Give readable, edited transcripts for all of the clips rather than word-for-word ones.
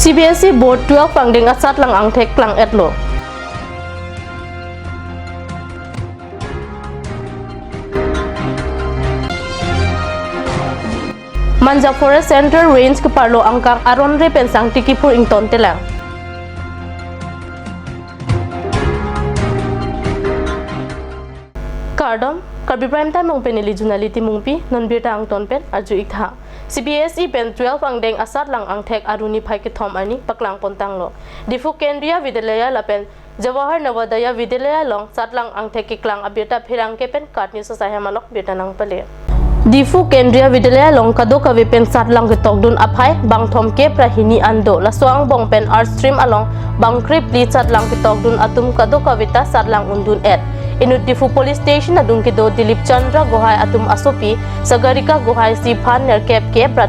CBSE Board 12 pangding asat lang ang tek lang etlo. Manja Forest Center Range ke parlo angkang aron re pensang tikipur ington telang. Karbi prime time mong penili junaliti mungpi non birta ang ton pen aju ikha. CBSE pen 12 ang deng asat lang ang tek aruni phai ke thom ani paklang pontang lo. Difu Kendriya Vidyalaya lapen Jawahar Navodaya Vidyalaya long sat lang ang tek klang abirta phirang ke pen katni so sahamalok birta nang pale. Difu Kendriya Vidyalaya long kado kawi pen sat lang ke tokdun aphai bang thom ke prahini ando la soang bong pen art stream along bang krip li sat lang ke tokdun atum kado kawita sat lang undun et. Inut Difu Police Station adung kido Dilip Chandra Gohai atum asopi sagarika Gohai si phan ner kep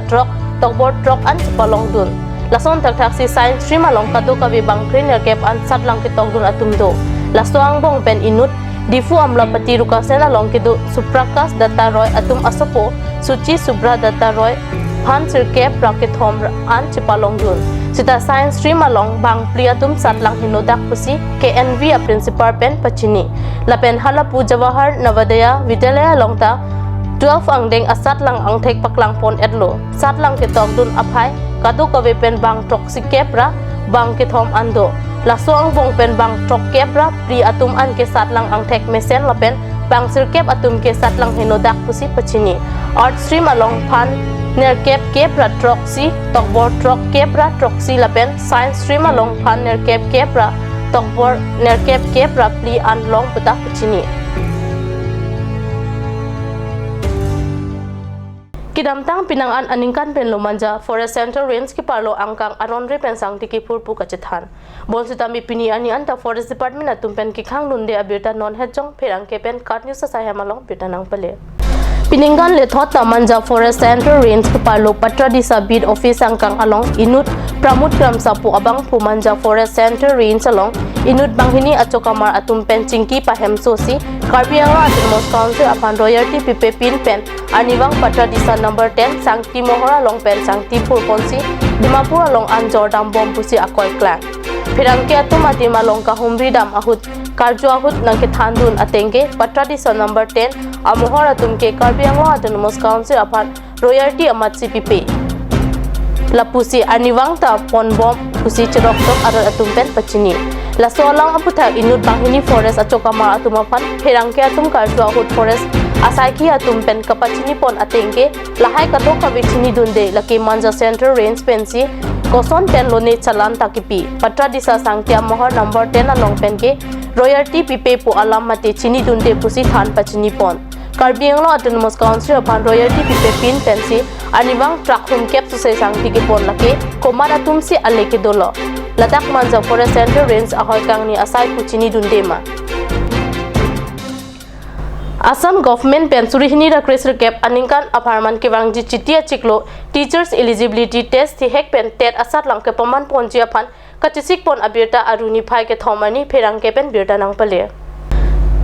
truck tokbor truck an palong dun lason tak si science stream along kado kawi bangkrin ner kep an sat lang kitok dun atum do lasoang bong pen inut Difu Amlapati Rukasen along kido Suprakas Data Roy atum asopo Suci Subra Data Roy phan sir kep rakit hom an palong dun sita science stream along bang priatum satlang hinodak pusi KNV a principal pen pachini lapen halapu Jawahar Navodaya Vidyalaya longta 12 ang deng asat lang ang tek paklang pon etlo satlang kitok dun aphai kadu kawe pen bang tok si kepra bang kithom ando laso ang bong pen bang tok kepra pri atum an ke satlang ang tek mesen lapen bang sir kep atum ke satlang hinodak pusi pachini art stream along phan ner kep kepra troxy tokbor trok kepra troxy lapen science stream along phan ner kep kepra tokbor ner kep kepra pli an long putak pachini kidamtang pinangan aningkan pen Lomanja Forest Center Range ki parlo angkang aronre pensang tikipur pu kacethan bol sitami pini ani anta Forest Department atum pen ki khang nunde abirta non hejong pherang ke pen kat news sa sahamalong bitanang pale Piningan le thot Manja Forest Center Range ke parlo patra disa bid office angkang along inut pramut kram sapu abang pu Manja Forest Center Range along inut banghini achokamar atum pen chingki pahem sosi Karbi atin mos council apan royalty pipe pin pen aniwang patra disa number 10 sangti mohora long pen sangti purponsi dimapur along anjor dam bom pusi akoy klang Pirangke atum atima long ka humri dam ahut karjo ahut nangke thandun atenge patra disa number 10 amohor atum ke Karbi atin mos council apan royalty amat CPP lapusi aniwang ta pon bom pusi cherok tok aral atum pen pachini la solang aputa inut banghini forest achokama atum apan herangke atum karjo ahut forest asaiki atum pen kapachini pon atenge lahai kato kabichini dunde laki Manja Center Range pensi koson pen lone chalan takipi patra disa sangtia mohor number 10 along pen ke royalty pipe pu alam mate chini dunde pusi than pachini pon Karbi Autonomous Council upon royalty pipe pin pensi aniwang truck hum cap to say sang tiki pon lake komara tumsi aleke dolo ladak Manja Forest Center Range ahoy kang ni asai puchini dundema Assam government pensuri hini ra kresir cap aningkan apartment ke wangji chitia chiklo teachers eligibility test thi hek pen tet asat lang ke paman ponjia phan kachisik pon abirta aruni phai ke thomani pherang ke pen birta nang pale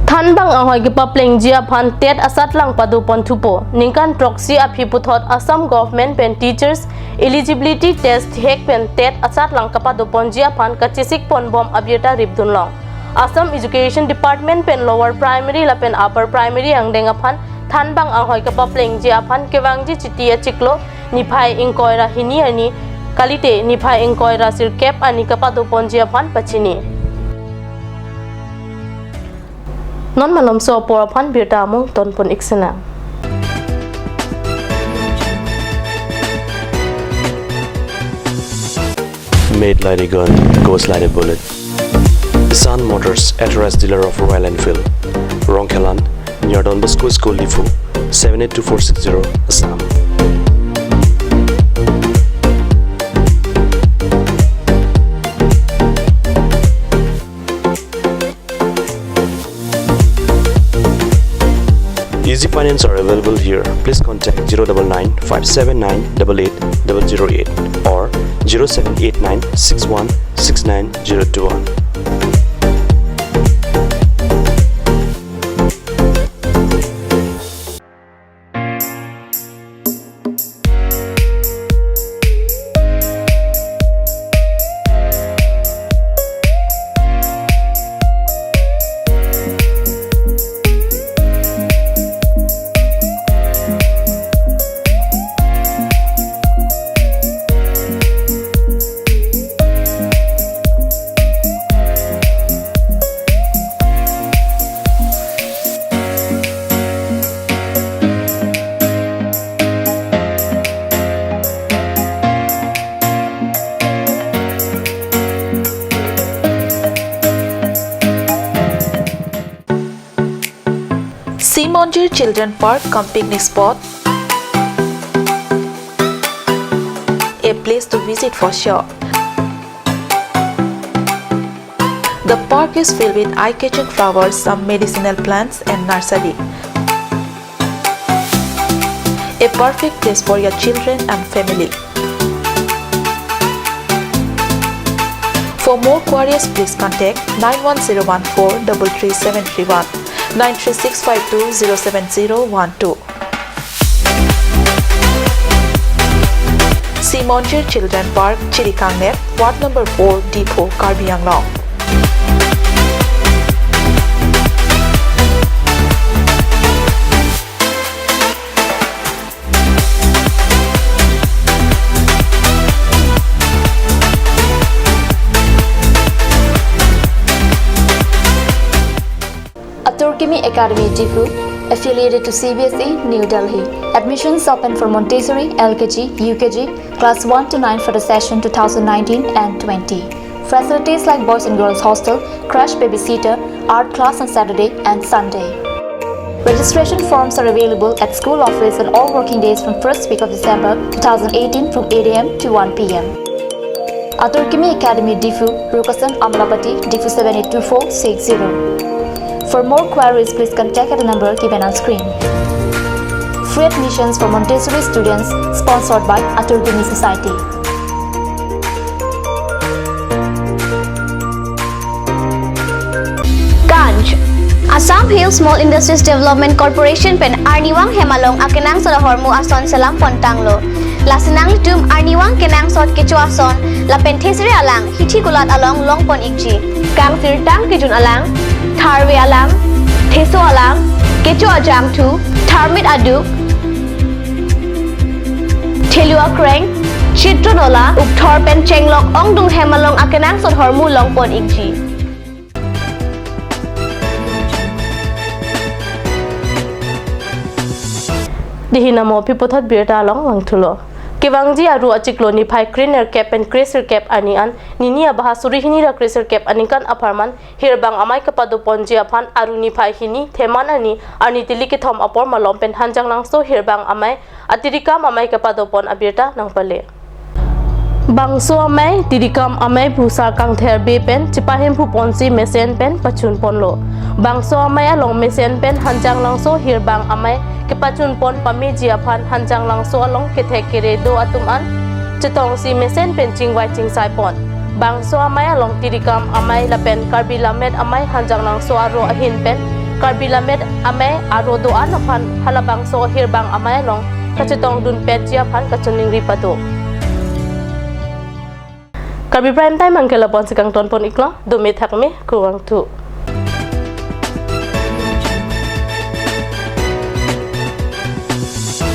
Thanbang ahoy gi papleng jia phan tet asat lang padu pon thupo ningkan proxy aphi puthot Assam government pen teachers eligibility test hek pen tet asat lang kapadu pon jia phan kachisik pon bom abirta ribdun long Assam Education Department pen lower primary la pen upper primary ang denga phan Thanbang ahoy gi papleng jia phan kewangji chitia chiklo niphai ingkoira hini ani kalite niphai ingkoira sir cap ani kapadu pon jia phan pachini non malom so por phan birta mong ton pon iksena Made like a gun, goes like a bullet. Sun Motors, authorized dealer of Royal Enfield, Rongkelan, near Don Bosco School, Lifu, 782460, Assam. Easy finance are available here. Please contact 099 579 88 008 or 0789 61 69021. Children Park cum picnic spot. A place to visit for sure. The park is filled with eye-catching flowers, some medicinal plants and nursery. A perfect place for your children and family. For more queries, please contact 91014 33731 93652 07012. Simonjir Children Park, Chirikangnet, Ward number 4, Depot, Karbi Anglong. Karbi Academy Difu, affiliated to CBSE, New Delhi. Admissions open for Montessori, LKG, UKG, class 1 to 9 for the session 2019 and 20. Facilities like boys and girls hostel, crash babysitter, art class on Saturday and Sunday. Registration forms are available at school office on all working days from first week of December 2018 from 8 am to 1 pm. Karbi Academy Difu, Rukasan Amlapati, Difu 782460. For more queries, please contact at the number given on screen. Free admissions for Montessori students, sponsored by Karbi Society. Ganj Assam Hill Small Industries Development Corporation pen Arniwang Hemalong akenang sa hormu ason salam pontanglo. Lasinang tum Arniwang kenang sot kecu ason la penthesri alang hithi kulat along longpon ikji. Kang sirtang kejun alang Karbi alang, Teso alang, Kecho ajam tu, Tarmit aduk, Telua kreng, Chitronola, Uktor pen chenglok ong dung hemalong akenang sot hormu longpon ikji. Dihinamo pipotat birta long wangtulo. Kivangji aru achiklo ni phai cleaner cap and crazer cap anian ninia bahasuri hinira crazer cap anikan aparman hirbang amai kapado ponji aphan aru ni phai hini theman ani ani tiliki thom apor malom pen hanjang langso hirbang amai atirikam amai kapado pon abirta nangpale bangso amai tirikam amai bhusa kang ther be pen chipahem phu ponsi mesen pen pachun ponlo bangso amai along mesen pen hanjang langso hirbang amai kepachun pon pamiji aphan hanjang langso along kethe kere do atuman chitong si mesen pen chingwai chingsai pon bangso amai along tirikam amai lapen Karbi lamet amai hanjang langso aro ahin pen Karbi lamet amai aro do an aphan hala bangso hirbang amai along kachitong dun pet ji aphan kachuning ripado Karbi prime time angkela pon sikang ton pon iklo do me thakme kuwang tu